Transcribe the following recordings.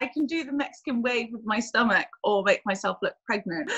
can do the Mexican wave with my stomach or make myself look pregnant.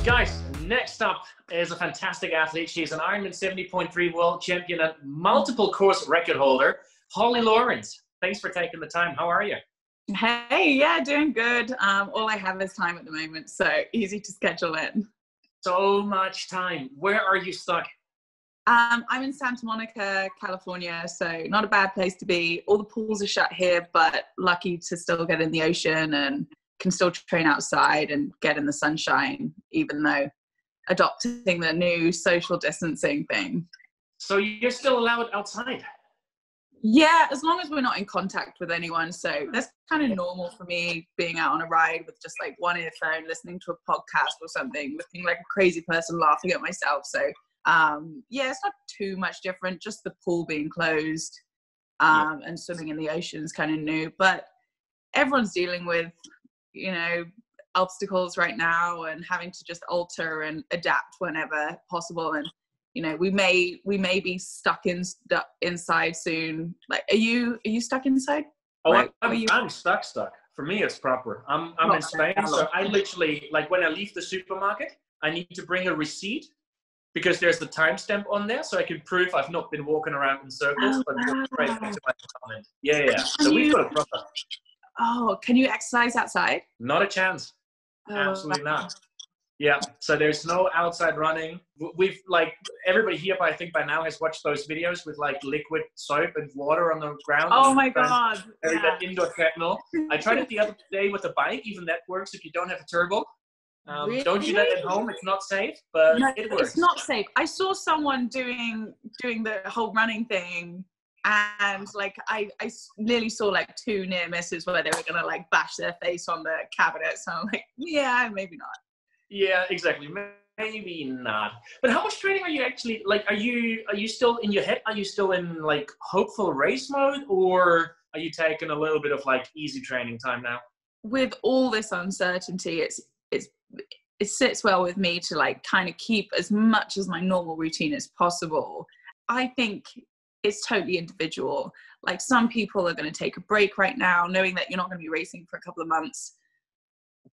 Guys, next up is a fantastic athlete. She's an Ironman 70.3 world champion and multiple course record holder, Holly Lawrence. Thanks for taking the time. How are you? Hey, yeah, doing good. All I have is time at the moment, so easy to schedule in. So much time. Where are you stuck? I'm in Santa Monica, California, so not a bad place to be. All the pools are shut here, but lucky to still get in the ocean and can still train outside and get in the sunshine, even though adopting the new social distancing thing. So you're still allowed outside? Yeah, as long as we're not in contact with anyone. So that's kind of normal for me, being out on a ride with just like one earphone, listening to a podcast or something, looking like a crazy person, laughing at myself. So yeah, it's not too much different, just the pool being closed and swimming in the ocean is kind of new. But everyone's dealing with, you know, obstacles right now and having to just alter and adapt whenever possible. And you know, we may be stuck inside soon. Like, are you stuck inside? Oh, I'm stuck. For me, it's proper. I'm in Spain, so I literally, like, when I leave the supermarket, I need to bring a receipt because there's the timestamp on there, so I can prove I've not been walking around in circles, but go straight back to my apartment. Yeah. So we've got a proper. Oh, can you exercise outside? Not a chance. Absolutely not. Yeah, so there's no outside running. We've, like, everybody here, I think by now has watched those videos with like liquid soap and water on the ground. Oh my God. That indoor treadmill. I tried it the other day with a bike. Even that works if you don't have a turbo. Really? Don't do that at home. It's not safe, but no, it works. It's not safe. I saw someone doing the whole running thing, and like I nearly saw like 2 near misses where they were gonna like bash their face on the cabinet. So I'm like, yeah, maybe not. Yeah, exactly. Maybe not. But how much training are you actually, like, are you still in your head? Are you still in like hopeful race mode, or are you taking a little bit of like easy training time now? With all this uncertainty, it sits well with me to like kind of keep as much as my normal routine as possible. I think it's totally individual. Like, some people are going to take a break right now, knowing that you're not going to be racing for a couple of months.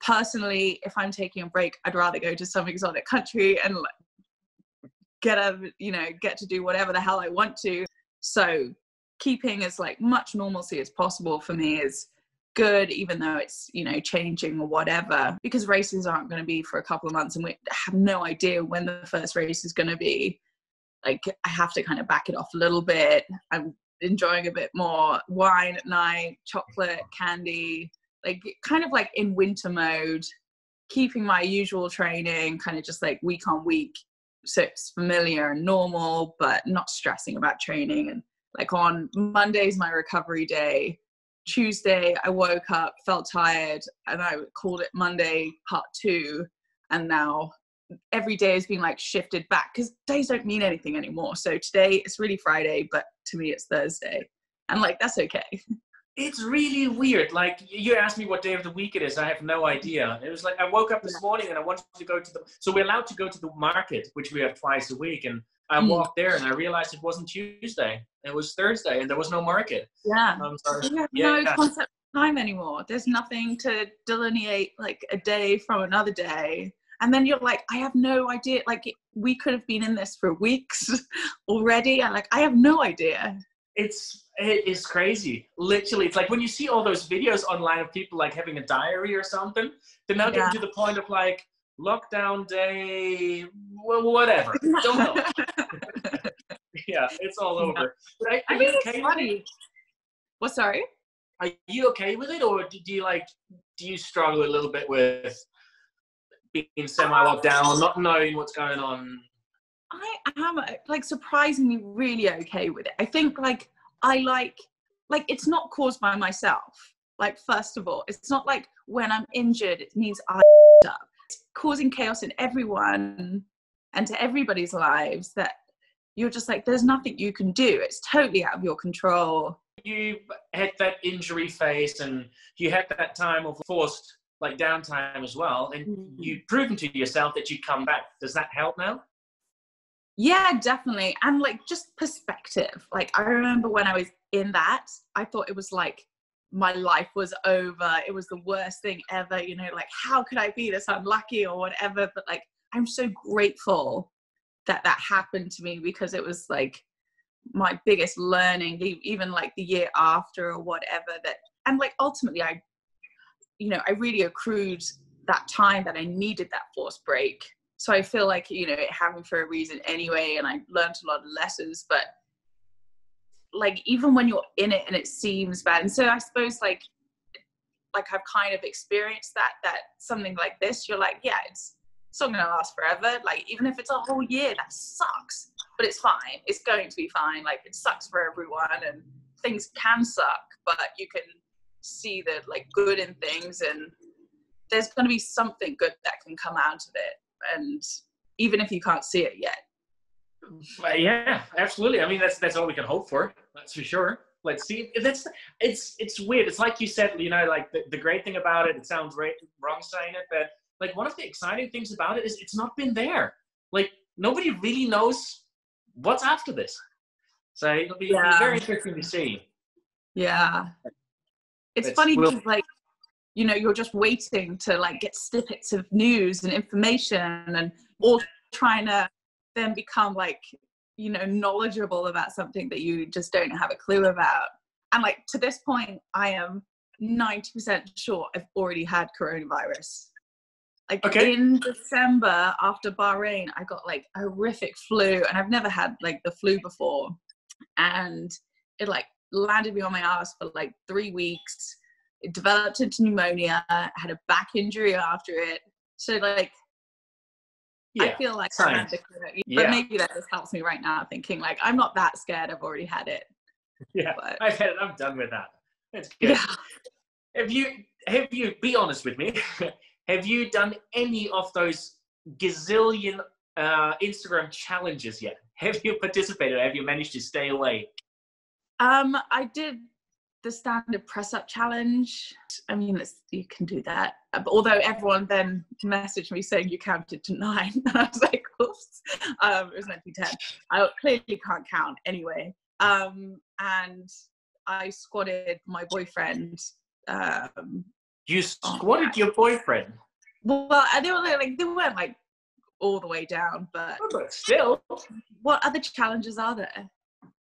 Personally, if I'm taking a break, I'd rather go to some exotic country and get to do whatever the hell I want to. So keeping as like much normalcy as possible for me is good, even though it's, you know, changing or whatever, because races aren't going to be for a couple of months and we have no idea when the first race is going to be. Like, I have to kind of back it off a little bit. I'm enjoying a bit more wine at night, chocolate, candy, like kind of like in winter mode, keeping my usual training kind of just like week on week, so it's familiar and normal, but not stressing about training. And like on Monday's my recovery day. Tuesday I woke up, felt tired, and I called it Monday part 2. And now every day has been like shifted back because days don't mean anything anymore. So today it's really Friday, but to me it's Thursday, and like that's okay. It's really weird. Like, you asked me what day of the week it is. I have no idea. It was like, I woke up this morning and I wanted to go to so we're allowed to go to the market, which we have twice a week. And I walked there and I realized it wasn't Tuesday. It was Thursday and there was no market. Yeah. We have no concept of time anymore. There's nothing to delineate like a day from another day. And then you're like, I have no idea. Like, we could have been in this for weeks already. And like, I have no idea. It is crazy. Literally, it's like when you see all those videos online of people like having a diary or something, they're now getting to the point of like lockdown day, whatever. Don't know. Yeah, it's all over. But I mean, it's funny. What? Sorry? Are you okay with it, or do you struggle a little bit with being semi-locked down, not knowing what's going on? I am like surprisingly really okay with it. I think like I like it's not caused by myself. Like, first of all, it's not like when I'm injured it means I up. It's causing chaos in everyone and to everybody's lives that you're just like, there's nothing you can do. It's totally out of your control. You had that injury phase and you had that time of forced like downtime as well, and you've proven to yourself that you come back. Does that help now? Yeah, definitely. And like just perspective. Like I remember when I was in that, I thought it was like my life was over. It was the worst thing ever, you know, like how could I be this unlucky or whatever? But like I'm so grateful that that happened to me, because it was like my biggest learning, even like the year after or whatever. That, and like ultimately I, you know, I really accrued that time that I needed that forced break. So I feel like, you know, it happened for a reason anyway, and I learned a lot of lessons. But like even when you're in it and it seems bad, and so I suppose like I've kind of experienced that something like this, you're like, yeah, it's not gonna last forever. Like even if it's a whole year, that sucks, but it's fine. It's going to be fine. Like it sucks for everyone, and things can suck, but you can see the like good in things, and there's going to be something good that can come out of it. And even if you can't see it yet. Yeah, absolutely. I mean, that's all we can hope for. That's for sure. Let's see. It's weird. It's like you said, you know, like the great thing about it, it sounds wrong saying it, but like one of the exciting things about it is it's not been there. Like nobody really knows what's after this. So it'll be very interesting to see. Yeah. It's funny because like, you know, you're just waiting to like get snippets of news and information, and all trying to then become like, you know, knowledgeable about something that you just don't have a clue about. And like to this point, I am 90% sure I've already had coronavirus. Like in December after Bahrain, I got like a horrific flu, and I've never had like the flu before. And it like landed me on my ass for like 3 weeks. It developed into pneumonia. I had a back injury after it. So like, I feel like I had the, but maybe that just helps me right now, thinking like, I'm not that scared. I've already had it. Yeah, but I've had it. I'm done with that. It's good. Yeah. Have you, be honest with me, have you done any of those gazillion Instagram challenges yet? Have you participated? Have you managed to stay away? I did the standard press-up challenge. I mean, you can do that. Although everyone then messaged me saying you counted to 9. And I was like, oops. It was meant to be 10. I clearly can't count anyway. And I squatted my boyfriend. You squatted your boyfriend? Well, they weren't like all the way down, but still. What other challenges are there?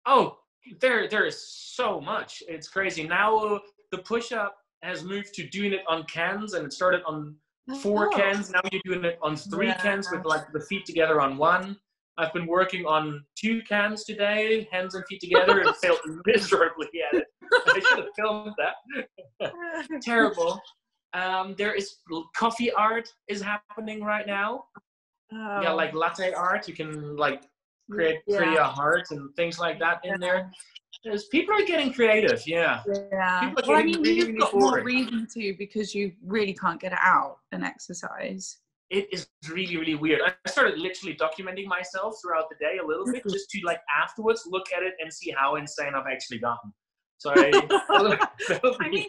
Oh, there is so much. It's crazy. Now the push-up has moved to doing it on cans, and it started on 4 cans. Now you're doing it on 3 cans with like the feet together on 1. I've been working on 2 cans today, hands and feet together, and failed miserably at it. I should have filmed that. Terrible. There is coffee art is happening right now. Yeah, like latte art. You can like create pretty hearts and things like that in there. People are getting creative. Yeah. People are getting really, you've got more reason to, because you really can't get out and exercise. It is really, really weird. I started literally documenting myself throughout the day a little bit, just to like afterwards look at it and see how insane I've actually gotten. So I mean,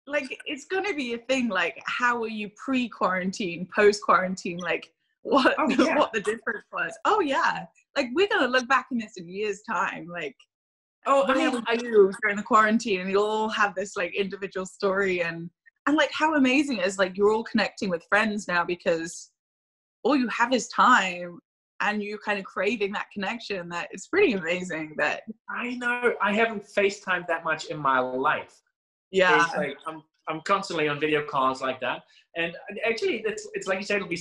like it's going to be a thing. Like, how are you pre-quarantine, post-quarantine? Like, what the difference was? Oh yeah, like we're gonna look back in this in years' time. Like, I do during the quarantine, and you'll all have this like individual story, and like how amazing it is. Like you're all connecting with friends now because all you have is time, and you're kind of craving that connection. That it's pretty amazing. That I know I haven't FaceTimed that much in my life. Yeah, it's like I'm constantly on video calls like that. And actually, it's like you said, it'll be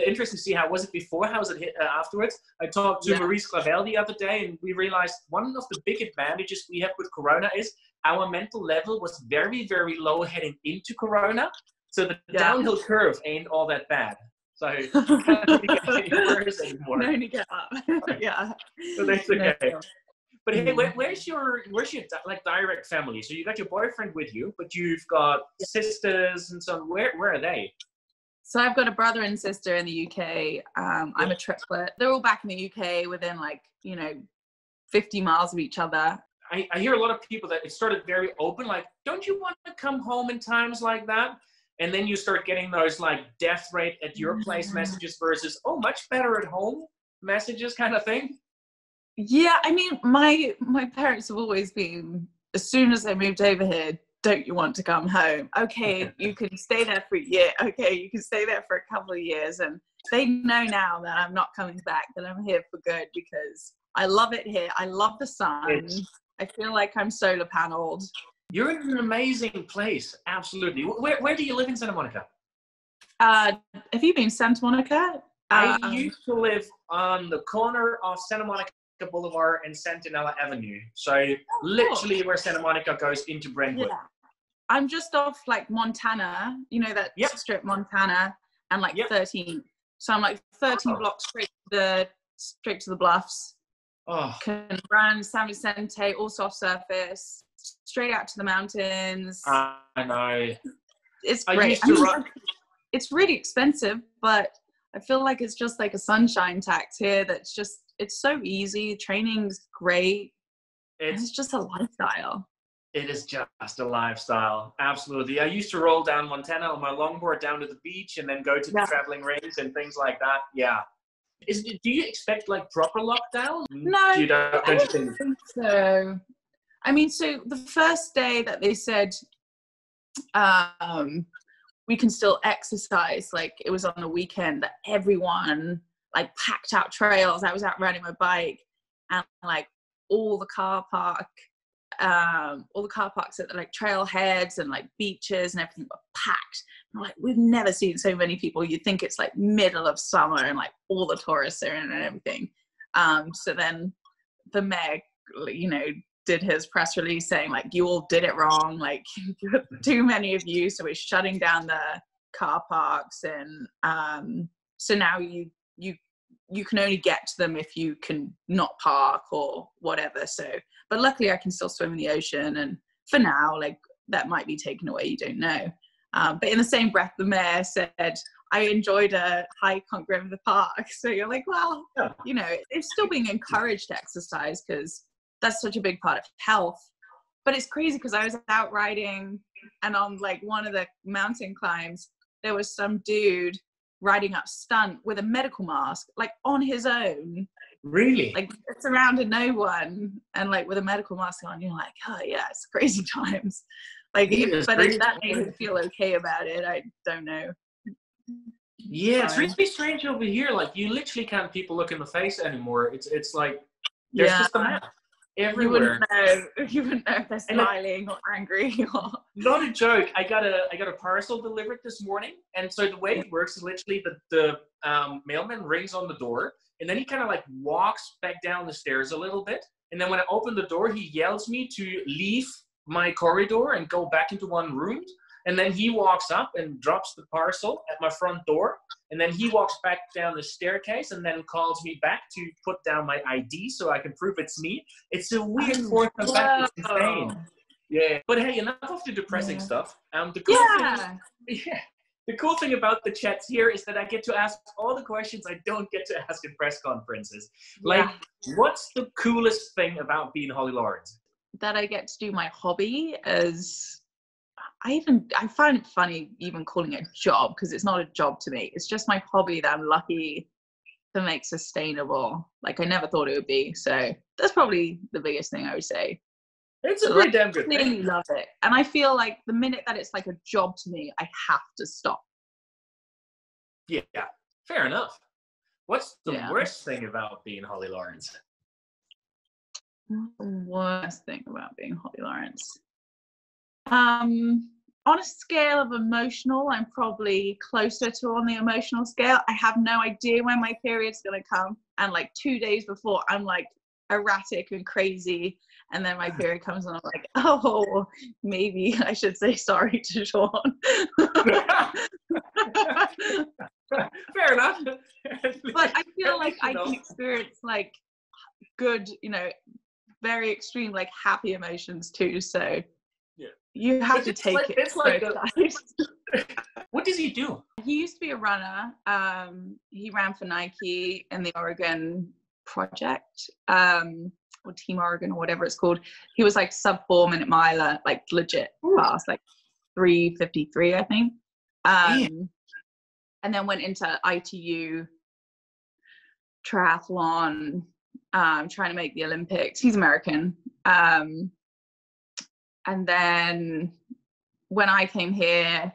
interesting to see how was it before, how was it afterwards. I talked to Maurice Clavel the other day, and we realized one of the big advantages we have with Corona is our mental level was very, very low heading into Corona. So the downhill curve ain't all that bad. So it can't get any worse anymore. No, you get up. Yeah. So that's okay. No. But hey, where's your like direct family? So you got your boyfriend with you, but you've got sisters and so on. Where are they? So I've got a brother and sister in the UK. I'm a triplet. They're all back in the UK within 50 miles of each other. I hear a lot of people that it started very open, like, don't you want to come home in times like that? And then you start getting those like death rate at your place messages versus, oh, much better at home. messages kind of thing? Yeah, I mean, my parents have always been, as soon as they moved over here, don't you want to come home? Okay, you can stay there for a year. Okay, you can stay there for a couple of years. And they know now that I'm not coming back, that I'm here for good, because I love it here. I love the sun. I feel like I'm solar paneled. You're in an amazing place. Absolutely. Where do you live in Santa Monica? Have you been Santa Monica? I used to live on the corner of Santa Monica Boulevard and Centinela Avenue. So literally where Santa Monica goes into Brentwood. Yeah. I'm just off like Montana, you know, that strip Montana, and like 13. So I'm like 13 blocks straight to the bluffs. Can run San Vicente, all soft surface, straight out to the mountains. I know. It's great. It's really expensive, but I feel like it's just like a sunshine tax here. That's just, it's so easy. Training's great. It's just a lifestyle. It is just a lifestyle. Absolutely. I used to roll down Montana on my longboard down to the beach and then go to the traveling rings and things like that. Yeah. Do you expect like proper lockdown? No, I don't think so. I mean, so the first day that they said we can still exercise, like it was on the weekend, that everyone like packed out trails. I was out riding my bike, and like all the car parks at like trailheads and like beaches and everything were packed. And like, we've never seen so many people. You'd think it's like middle of summer and like all the tourists are in and everything. So then the mayor, you know, did his press release saying like, you all did it wrong, like too many of you, so we're shutting down the car parks. And so now you can only get to them if you can not park or whatever. So, but luckily I can still swim in the ocean, and for now, like, that might be taken away, you don't know. But in the same breath, the mayor said, I enjoyed a hike on Greenville Park. So you're like, well, you know, it's still being encouraged to exercise because that's such a big part of health. But it's crazy because I was out riding, and on like one of the mountain climbs, there was some dude riding up stunt with a medical mask, like on his own. Really? Like surrounded no one, and like with a medical mask on. You're like, oh yeah, it's crazy times. Like, if that made him feel okay about it, I don't know. Yeah, it's really strange over here. Like, you literally can't people look in the face anymore. It's like there's just a mask everywhere. You wouldn't know if they're smiling or angry or. Not a joke. I got a parcel delivered this morning, and so the way it works is literally the mailman rings on the door, and then he kind of like walks back down the stairs a little bit, and then when I open the door, he yells me to leave my corridor and go back into one room. And then he walks up and drops the parcel at my front door. And then he walks back down the staircase and then calls me back to put down my ID so I can prove it's me. It's a weird fourth and back. It's insane. Yeah. But hey, enough of the depressing stuff. The cool thing about the chats here is that I get to ask all the questions I don't get to ask in press conferences. Like, what's the coolest thing about being Holly Lawrence? That I get to do my hobby as... I find it funny even calling it a job, because it's not a job to me. It's just my hobby that I'm lucky to make sustainable. Like, I never thought it would be. So that's probably the biggest thing I would say. It's a pretty damn good thing. I really love it. And I feel like the minute that it's like a job to me, I have to stop. Yeah, fair enough. What's the worst thing about being Holly Lawrence? The worst thing about being Holly Lawrence? On a scale of emotional, I'm probably closer to on the emotional scale. I have no idea when my period's going to come. And like 2 days before, I'm like erratic and crazy. And then my period comes and I'm like, oh, maybe I should say sorry to Sean. Fair enough. But I feel like I can experience like good, you know, very extreme, like happy emotions too. So you have to take it. It's like what does he do? He used to be a runner. He ran for Nike in the Oregon Project, or Team Oregon or whatever it's called. He was like sub 4 minute miler, like legit fast, like 3:53, I think. And then went into ITU triathlon, trying to make the Olympics. He's American. And then when I came here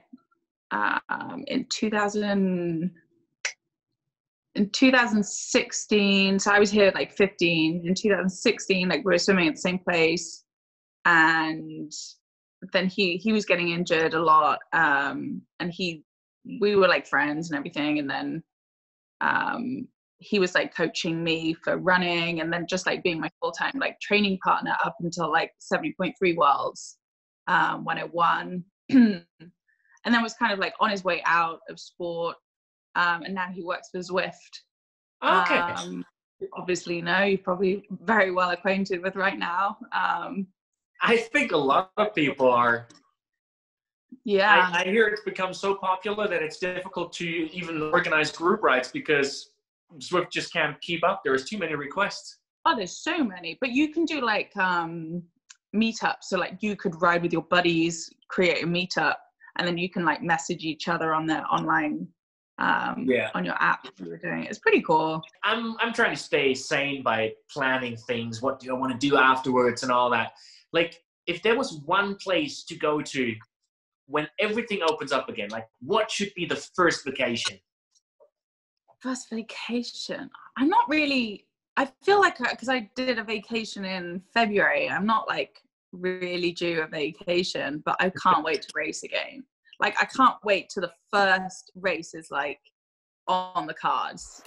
in 2016, so I was here like 15. In 2016, like we were swimming at the same place, and then he was getting injured a lot, and we were like friends and everything, and then he was like coaching me for running, and then just like being my full-time like training partner up until like 70.3 worlds when I won. And then was kind of like on his way out of sport, and now he works for Zwift. Okay. Obviously, you're probably very well acquainted with right now. I think a lot of people are. Yeah. I hear it's become so popular that it's difficult to even organize group rides because Zwift just can't keep up. There's too many requests. Oh, there's so many. But you can do like meetups. So like you could ride with your buddies, create a meetup, and then you can like message each other on the online on your app. You were doing it. It's pretty cool. I'm trying to stay sane by planning things. What do I want to do afterwards and all that? Like, if there was one place to go to when everything opens up again, like what should be the first vacation? First vacation. I'm not really, I feel like, because I did a vacation in February, I'm not like really due a vacation, but I can't wait to race again. Like, I can't wait till the first race is like on the cards.